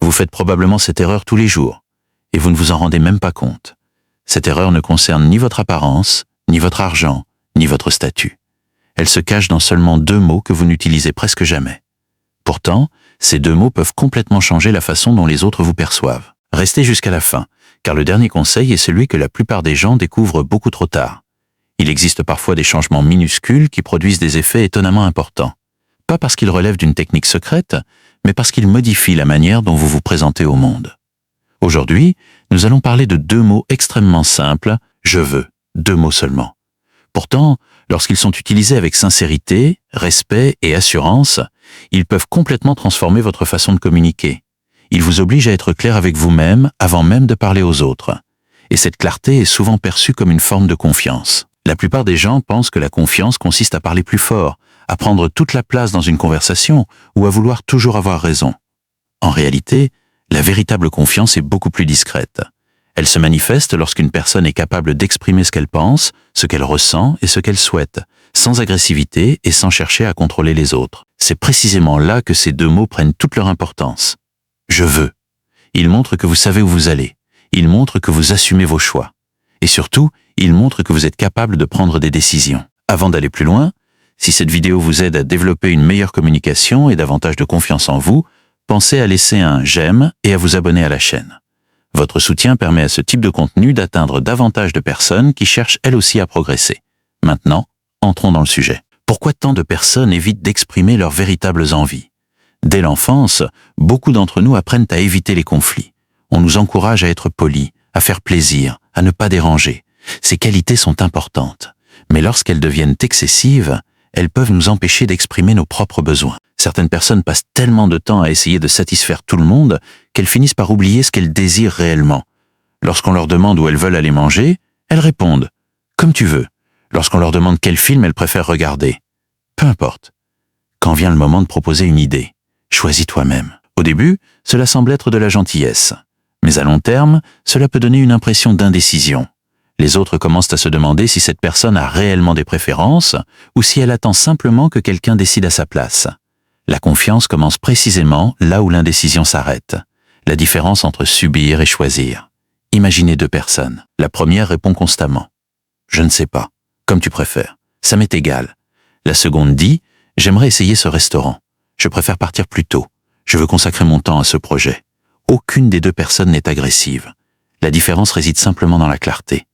Vous faites probablement cette erreur tous les jours, et vous ne vous en rendez même pas compte. Cette erreur ne concerne ni votre apparence, ni votre argent, ni votre statut. Elle se cache dans seulement 2 mots que vous n'utilisez presque jamais. Pourtant, ces 2 mots peuvent complètement changer la façon dont les autres vous perçoivent. Restez jusqu'à la fin, car le dernier conseil est celui que la plupart des gens découvrent beaucoup trop tard. Il existe parfois des changements minuscules qui produisent des effets étonnamment importants. Pas parce qu'ils relèvent d'une technique secrète, mais parce qu'ils modifient la manière dont vous vous présentez au monde. Aujourd'hui, nous allons parler de 2 mots extrêmement simples, « je veux », 2 mots seulement. Pourtant, lorsqu'ils sont utilisés avec sincérité, respect et assurance, ils peuvent complètement transformer votre façon de communiquer. Ils vous obligent à être clair avec vous-même avant même de parler aux autres. Et cette clarté est souvent perçue comme une forme de confiance. La plupart des gens pensent que la confiance consiste à parler plus fort, à prendre toute la place dans une conversation ou à vouloir toujours avoir raison. En réalité, la véritable confiance est beaucoup plus discrète. Elle se manifeste lorsqu'une personne est capable d'exprimer ce qu'elle pense, ce qu'elle ressent et ce qu'elle souhaite, sans agressivité et sans chercher à contrôler les autres. C'est précisément là que ces 2 mots prennent toute leur importance. Je veux. Il montre que vous savez où vous allez. Il montre que vous assumez vos choix. Et surtout, il montre que vous êtes capable de prendre des décisions. Avant d'aller plus loin, si cette vidéo vous aide à développer une meilleure communication et davantage de confiance en vous, pensez à laisser un j'aime et à vous abonner à la chaîne. Votre soutien permet à ce type de contenu d'atteindre davantage de personnes qui cherchent elles aussi à progresser. Maintenant, entrons dans le sujet. Pourquoi tant de personnes évitent d'exprimer leurs véritables envies? Dès l'enfance, beaucoup d'entre nous apprennent à éviter les conflits. On nous encourage à être polis, à faire plaisir, à ne pas déranger. Ces qualités sont importantes. Mais lorsqu'elles deviennent excessives, elles peuvent nous empêcher d'exprimer nos propres besoins. Certaines personnes passent tellement de temps à essayer de satisfaire tout le monde qu'elles finissent par oublier ce qu'elles désirent réellement. Lorsqu'on leur demande où elles veulent aller manger, elles répondent « comme tu veux ». Lorsqu'on leur demande quel film elles préfèrent regarder, peu importe. Quand vient le moment de proposer une idée, choisis toi-même. Au début, cela semble être de la gentillesse. Mais à long terme, cela peut donner une impression d'indécision. Les autres commencent à se demander si cette personne a réellement des préférences ou si elle attend simplement que quelqu'un décide à sa place. La confiance commence précisément là où l'indécision s'arrête. La différence entre subir et choisir. Imaginez 2 personnes. La première répond constamment « je ne sais pas, comme tu préfères, ça m'est égal ». La seconde dit « j'aimerais essayer ce restaurant, je préfère partir plus tôt, je veux consacrer mon temps à ce projet ». Aucune des 2 personnes n'est agressive. La différence réside simplement dans la clarté.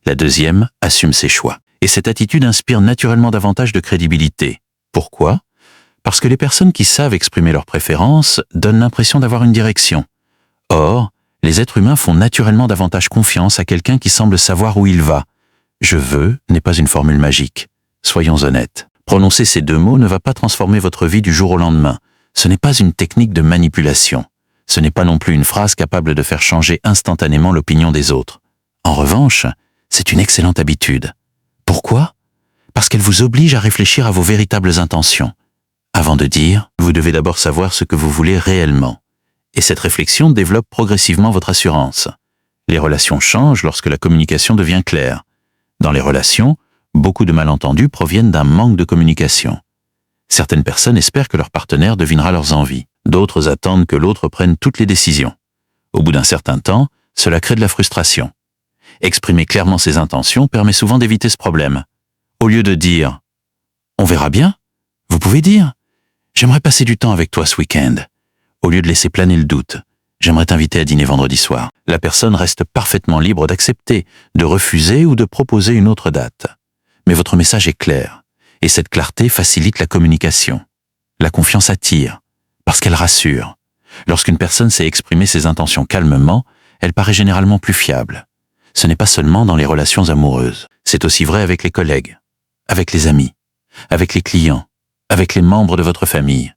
La deuxième assume ses choix. Et cette attitude inspire naturellement davantage de crédibilité. Pourquoi? Parce que les personnes qui savent exprimer leurs préférences donnent l'impression d'avoir une direction. Or, les êtres humains font naturellement davantage confiance à quelqu'un qui semble savoir où il va. « Je veux » n'est pas une formule magique. Soyons honnêtes. Prononcer ces 2 mots ne va pas transformer votre vie du jour au lendemain. Ce n'est pas une technique de manipulation. Ce n'est pas non plus une phrase capable de faire changer instantanément l'opinion des autres. En revanche, c'est une excellente habitude. Pourquoi? Parce qu'elle vous oblige à réfléchir à vos véritables intentions. Avant de dire, vous devez d'abord savoir ce que vous voulez réellement. Et cette réflexion développe progressivement votre assurance. Les relations changent lorsque la communication devient claire. Dans les relations, beaucoup de malentendus proviennent d'un manque de communication. Certaines personnes espèrent que leur partenaire devinera leurs envies. D'autres attendent que l'autre prenne toutes les décisions. Au bout d'un certain temps, cela crée de la frustration. Exprimer clairement ses intentions permet souvent d'éviter ce problème. Au lieu de dire « on verra bien », vous pouvez dire « j'aimerais passer du temps avec toi ce week-end ». Au lieu de laisser planer le doute, « j'aimerais t'inviter à dîner vendredi soir ». La personne reste parfaitement libre d'accepter, de refuser ou de proposer une autre date. Mais votre message est clair, et cette clarté facilite la communication. La confiance attire, parce qu'elle rassure. Lorsqu'une personne sait exprimer ses intentions calmement, elle paraît généralement plus fiable. Ce n'est pas seulement dans les relations amoureuses, c'est aussi vrai avec les collègues, avec les amis, avec les clients, avec les membres de votre famille.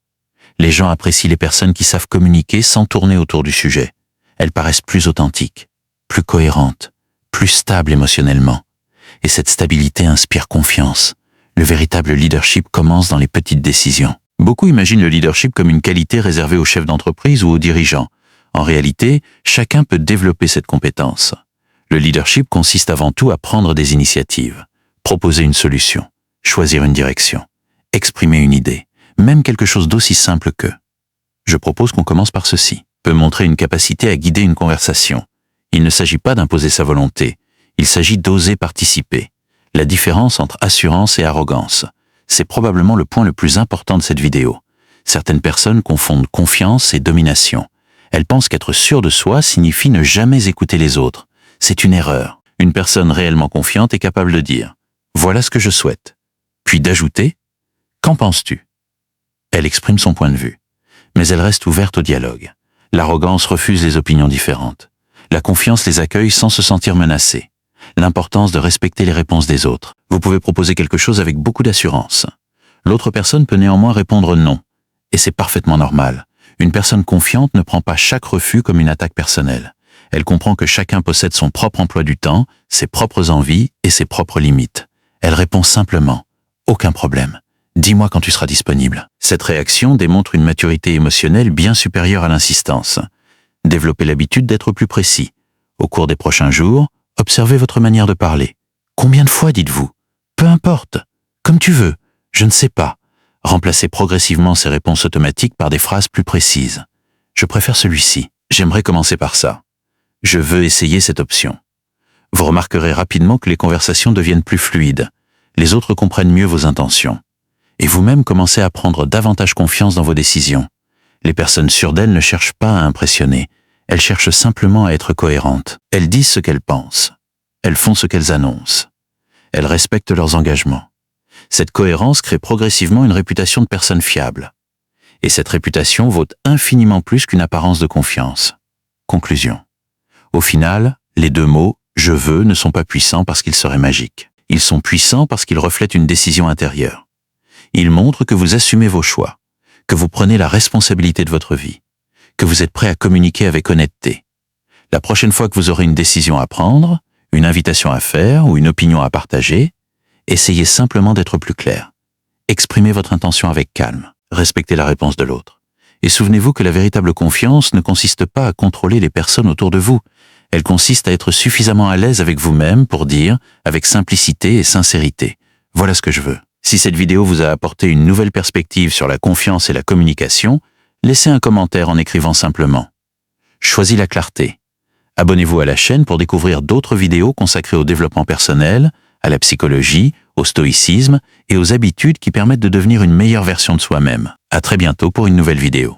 Les gens apprécient les personnes qui savent communiquer sans tourner autour du sujet. Elles paraissent plus authentiques, plus cohérentes, plus stables émotionnellement. Et cette stabilité inspire confiance. Le véritable leadership commence dans les petites décisions. Beaucoup imaginent le leadership comme une qualité réservée aux chefs d'entreprise ou aux dirigeants. En réalité, chacun peut développer cette compétence. Le leadership consiste avant tout à prendre des initiatives, proposer une solution, choisir une direction, exprimer une idée, même quelque chose d'aussi simple que « je propose qu'on commence par ceci ». peut montrer une capacité à guider une conversation. Il ne s'agit pas d'imposer sa volonté, il s'agit d'oser participer. La différence entre assurance et arrogance, c'est probablement le point le plus important de cette vidéo. Certaines personnes confondent confiance et domination. Elles pensent qu'être sûr de soi signifie ne jamais écouter les autres. C'est une erreur. Une personne réellement confiante est capable de dire « Voilà ce que je souhaite », puis d'ajouter « Qu'en penses-tu » Elle exprime son point de vue, mais elle reste ouverte au dialogue. L'arrogance refuse les opinions différentes. La confiance les accueille sans se sentir menacée. L'importance de respecter les réponses des autres. Vous pouvez proposer quelque chose avec beaucoup d'assurance. L'autre personne peut néanmoins répondre non, et c'est parfaitement normal. Une personne confiante ne prend pas chaque refus comme une attaque personnelle. Elle comprend que chacun possède son propre emploi du temps, ses propres envies et ses propres limites. Elle répond simplement « Aucun problème. Dis-moi quand tu seras disponible ». Cette réaction démontre une maturité émotionnelle bien supérieure à l'insistance. Développez l'habitude d'être plus précis. Au cours des prochains jours, observez votre manière de parler. Combien de fois dites-vous « Peu importe. Comme tu veux. Je ne sais pas ». Remplacez progressivement ces réponses automatiques par des phrases plus précises. Je préfère celui-ci. J'aimerais commencer par ça. Je veux essayer cette option. Vous remarquerez rapidement que les conversations deviennent plus fluides. Les autres comprennent mieux vos intentions. Et vous-même commencez à prendre davantage confiance dans vos décisions. Les personnes sûres d'elles ne cherchent pas à impressionner. Elles cherchent simplement à être cohérentes. Elles disent ce qu'elles pensent. Elles font ce qu'elles annoncent. Elles respectent leurs engagements. Cette cohérence crée progressivement une réputation de personne fiable. Et cette réputation vaut infiniment plus qu'une apparence de confiance. Conclusion. Au final, les deux mots « je veux » ne sont pas puissants parce qu'ils seraient magiques. Ils sont puissants parce qu'ils reflètent une décision intérieure. Ils montrent que vous assumez vos choix, que vous prenez la responsabilité de votre vie, que vous êtes prêt à communiquer avec honnêteté. La prochaine fois que vous aurez une décision à prendre, une invitation à faire ou une opinion à partager, essayez simplement d'être plus clair. Exprimez votre intention avec calme. Respectez la réponse de l'autre. Et souvenez-vous que la véritable confiance ne consiste pas à contrôler les personnes autour de vous. Elle consiste à être suffisamment à l'aise avec vous-même pour dire, avec simplicité et sincérité, « Voilà ce que je veux ». Si cette vidéo vous a apporté une nouvelle perspective sur la confiance et la communication, laissez un commentaire en écrivant simplement « Choisis la clarté ». Abonnez-vous à la chaîne pour découvrir d'autres vidéos consacrées au développement personnel, à la psychologie, au stoïcisme et aux habitudes qui permettent de devenir une meilleure version de soi-même. À très bientôt pour une nouvelle vidéo.